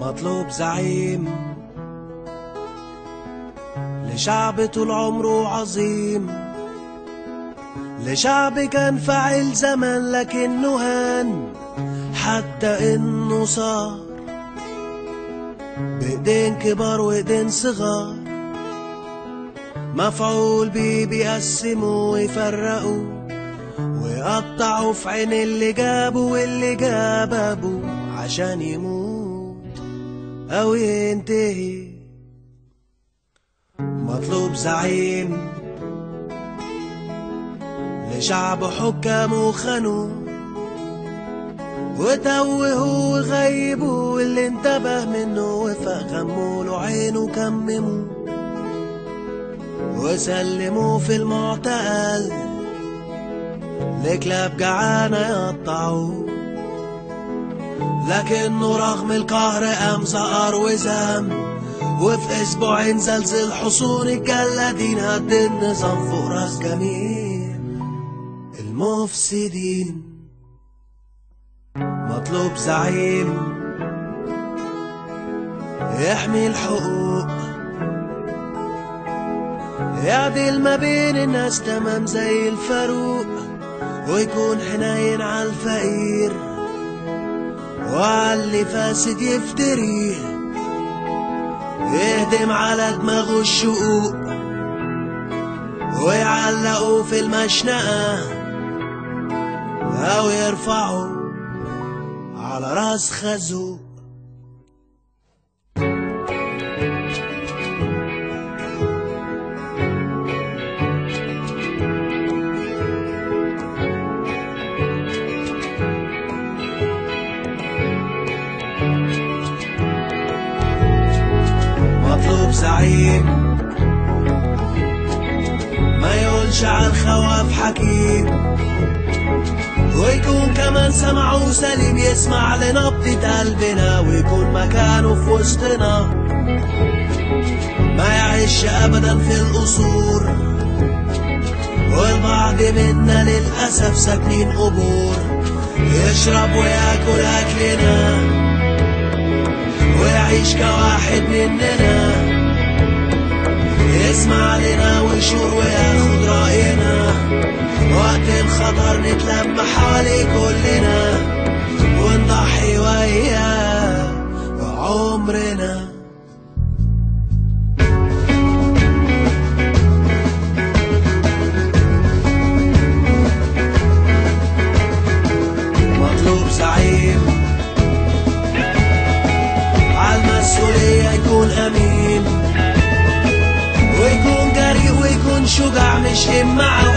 مطلوب زعيم لشعب طول عمره عظيم، لشعب كان فاعل زمان لكنه هان، حتى انه صار بايدين كبار وايدين صغار، مفعول بيه بيقسموا ويفرقوا ويقطعوا في عين اللي جابوا واللي جاب ابوه عشان يموت او ينتهي. مطلوب زعيم لشعب حكامه خانوه وتوهوا وغيبوا، واللي انتبه منه وفاق غموله عينه كمموا وسلموا في المعتقل لكلاب جعانة يقطعوه، لكنه رغم القهر قام زقر وزام، وفي اسبوعين زلزل حصون الجلادين هد النظام فوق راس جميع المفسدين. مطلوب زعيم يحمي الحقوق، يعدل ما بين الناس تمام زي الفاروق، ويكون حنين على الفقير وعلي فاسد يفتريه، يهدم على دماغه الشقوق ويعلقوا في المشنقة أو يرفعوا على راس خازوق. مطلوب زعيم ما يقولش على الخواف حكيم، ويكون كمان سمعه سليم يسمع لنبضة قلبنا، ويكون مكانه في وسطنا، ما يعيش ابدا في القصور، والبعض منا للاسف ساكنين قبور، يشرب وياكل اكلنا ويعيش كواحد مننا، يسمع لنا ويشور وياخد رأينا، وقت الخطر نتلم حوالي كلنا ونضحي وياه بعمرنا. مطلوب زعيم عالمسؤولية يكون أمين، ويكون جريء ويكون شجاع مش همة أو